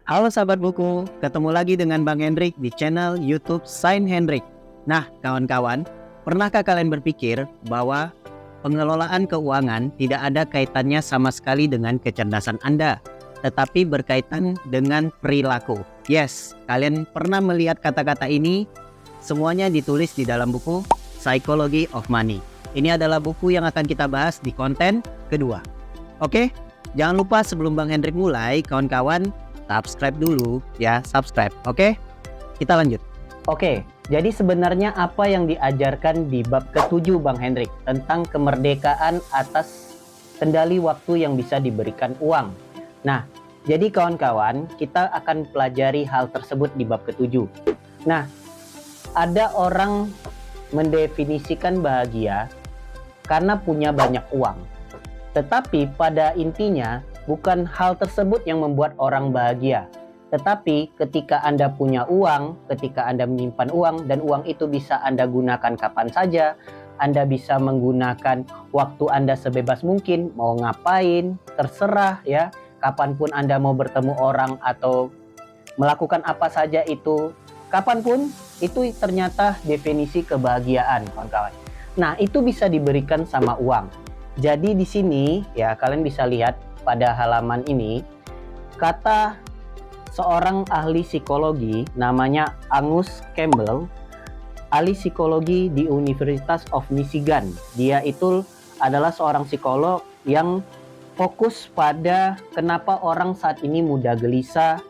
Halo sahabat buku, ketemu lagi dengan Bang Hendrik di channel YouTube Sain Hendrik. Nah, kawan-kawan, pernahkah kalian berpikir bahwa pengelolaan keuangan tidak ada kaitannya sama sekali dengan kecerdasan Anda, tetapi berkaitan dengan perilaku? Yes, kalian pernah melihat kata-kata ini? Semuanya ditulis di dalam buku Psychology of Money. Ini adalah buku yang akan kita bahas di konten kedua. Oke, jangan lupa sebelum Bang Hendrik mulai, kawan-kawan, subscribe dulu ya, subscribe. Oke, kita lanjut. Oke, jadi sebenarnya apa yang diajarkan di bab ke-7 Bang Hendrik tentang kemerdekaan atas kendali waktu yang bisa diberikan uang. Nah, jadi kawan-kawan, kita akan pelajari hal tersebut di bab ke-7. Nah, ada orang mendefinisikan bahagia karena punya banyak uang. Tetapi pada intinya bukan hal tersebut yang membuat orang bahagia. Tetapi ketika Anda punya uang, ketika Anda menyimpan uang, dan uang itu bisa Anda gunakan kapan saja, Anda bisa menggunakan waktu Anda sebebas mungkin, mau ngapain, terserah ya, kapanpun Anda mau bertemu orang atau melakukan apa saja itu, kapanpun, itu ternyata definisi kebahagiaan, kawan-kawan. Nah, itu bisa diberikan sama uang. Jadi di sini ya, kalian bisa lihat pada halaman ini, kata seorang ahli psikologi namanya Angus Campbell, ahli psikologi di Universitas of Michigan. Dia itu adalah seorang psikolog yang fokus pada kenapa orang saat ini mudah gelisah,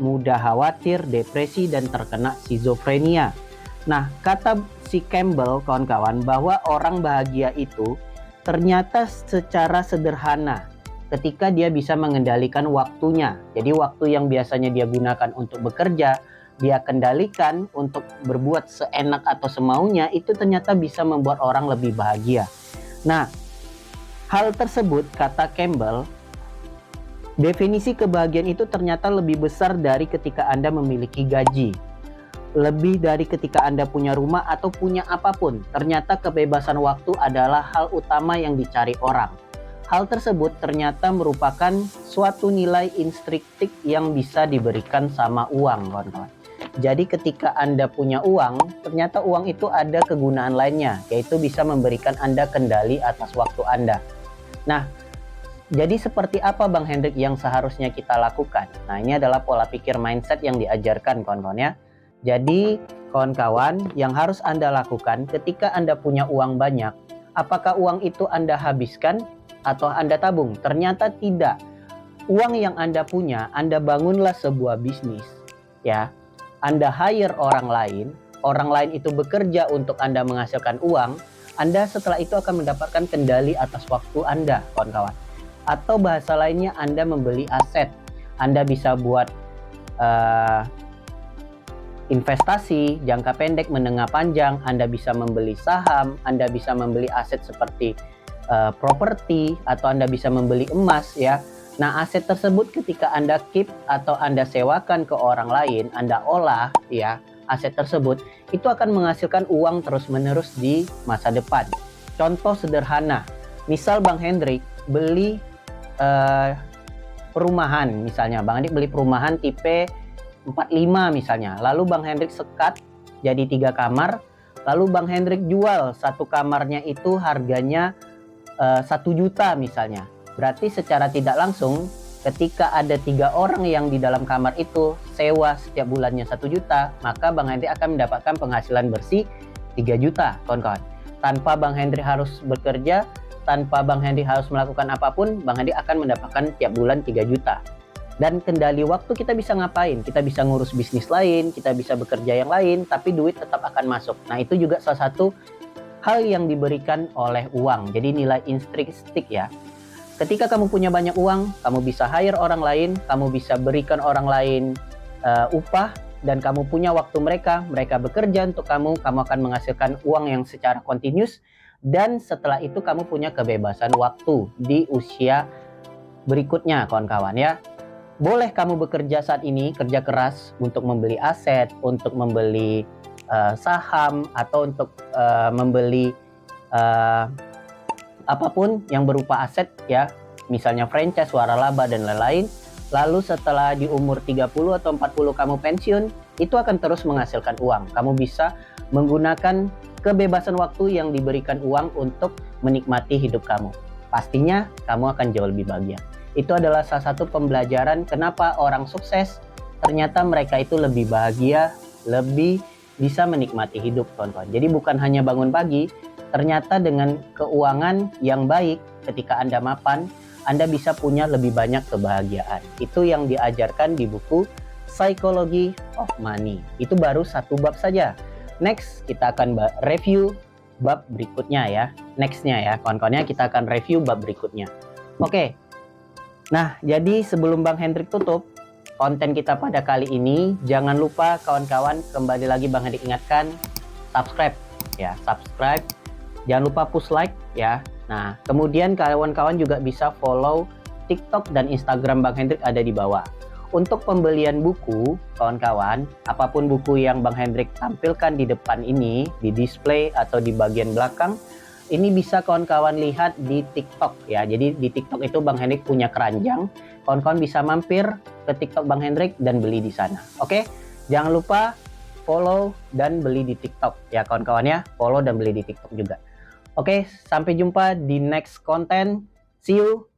mudah khawatir, depresi, dan terkena skizofrenia. Nah, kata si Campbell, kawan-kawan, bahwa orang bahagia itu ternyata secara sederhana ketika dia bisa mengendalikan waktunya. Jadi waktu yang biasanya dia gunakan untuk bekerja, dia kendalikan untuk berbuat seenak atau semaunya, itu ternyata bisa membuat orang lebih bahagia. Nah, hal tersebut, kata Campbell, definisi kebahagiaan itu ternyata lebih besar dari ketika Anda memiliki gaji, lebih dari ketika Anda punya rumah atau punya apapun. Ternyata kebebasan waktu adalah hal utama yang dicari orang. Hal tersebut ternyata merupakan suatu nilai intrinsik yang bisa diberikan sama uang, kawan-kawan. Jadi ketika Anda punya uang, ternyata uang itu ada kegunaan lainnya, yaitu bisa memberikan Anda kendali atas waktu Anda. Nah, jadi seperti apa Bang Hendrik yang seharusnya kita lakukan? Nah, ini adalah pola pikir mindset yang diajarkan, kawan-kawan ya. Jadi kawan-kawan, yang harus Anda lakukan ketika Anda punya uang banyak, apakah uang itu Anda habiskan atau Anda tabung? Ternyata tidak. Uang yang Anda punya, Anda bangunlah sebuah bisnis, ya. Anda hire orang lain itu bekerja untuk Anda menghasilkan uang, Anda setelah itu akan mendapatkan kendali atas waktu Anda, kawan-kawan. Atau bahasa lainnya, Anda membeli aset. Anda bisa buat investasi jangka pendek, menengah panjang. Anda bisa membeli saham, Anda bisa membeli aset seperti properti, atau Anda bisa membeli emas ya. Nah, aset tersebut ketika Anda keep atau Anda sewakan ke orang lain, Anda olah ya, aset tersebut itu akan menghasilkan uang terus-menerus di masa depan. Contoh sederhana, misal Bang Hendrik beli perumahan, misalnya Bang Hendrik beli perumahan tipe 45 misalnya, lalu Bang Hendrik sekat jadi 3 kamar, lalu Bang Hendrik jual satu kamarnya itu harganya 1 juta misalnya. Berarti secara tidak langsung ketika ada 3 orang yang di dalam kamar itu sewa setiap bulannya 1 juta, maka Bang Hendrik akan mendapatkan penghasilan bersih 3 juta, kawan-kawan. Tanpa Bang Hendrik harus bekerja, tanpa Bang Hendrik harus melakukan apapun, Bang Hendrik akan mendapatkan tiap bulan 3 juta. Dan kendali waktu kita bisa ngapain? Kita bisa ngurus bisnis lain, kita bisa bekerja yang lain, tapi duit tetap akan masuk. Nah, itu juga salah satu hal yang diberikan oleh uang. Jadi nilai intrinsik ya. Ketika kamu punya banyak uang, kamu bisa hire orang lain, kamu bisa berikan orang lain upah, dan kamu punya waktu mereka bekerja untuk kamu akan menghasilkan uang yang secara continuous, dan setelah itu kamu punya kebebasan waktu di usia berikutnya, kawan-kawan ya. Boleh kamu bekerja saat ini, kerja keras untuk membeli aset, untuk membeli saham, atau untuk membeli apapun yang berupa aset ya, misalnya franchise, waralaba, dan lain-lain. Lalu setelah di umur 30 atau 40 kamu pensiun, itu akan terus menghasilkan uang. Kamu bisa menggunakan kebebasan waktu yang diberikan uang untuk menikmati hidup kamu. Pastinya kamu akan jauh lebih bahagia. Itu adalah salah satu pembelajaran kenapa orang sukses ternyata mereka itu lebih bahagia, lebih bisa menikmati hidup, kawan-kawan. Jadi bukan hanya bangun pagi, ternyata dengan keuangan yang baik ketika Anda mapan, Anda bisa punya lebih banyak kebahagiaan. Itu yang diajarkan di buku Psychology of Money. Itu baru satu bab saja. Next, kita akan review bab berikutnya ya. Nextnya ya, kawan-kawannya kita akan review bab berikutnya. Oke. Nah, jadi sebelum Bang Hendrik tutup konten kita pada kali ini, jangan lupa kawan-kawan, kembali lagi Bang Hendrik ingatkan, subscribe ya, subscribe. Jangan lupa push like ya. Nah, kemudian kawan-kawan juga bisa follow TikTok dan Instagram Bang Hendrik ada di bawah. Untuk pembelian buku, kawan-kawan, apapun buku yang Bang Hendrik tampilkan di depan ini, di display atau di bagian belakang, ini bisa kawan-kawan lihat di TikTok ya. Jadi di TikTok itu Bang Hendrik punya keranjang. Kawan-kawan bisa mampir ke TikTok Bang Hendrik dan beli di sana. Oke? Jangan lupa follow dan beli di TikTok ya kawan-kawan ya. Follow dan beli di TikTok juga. Oke, sampai jumpa di next konten. See you.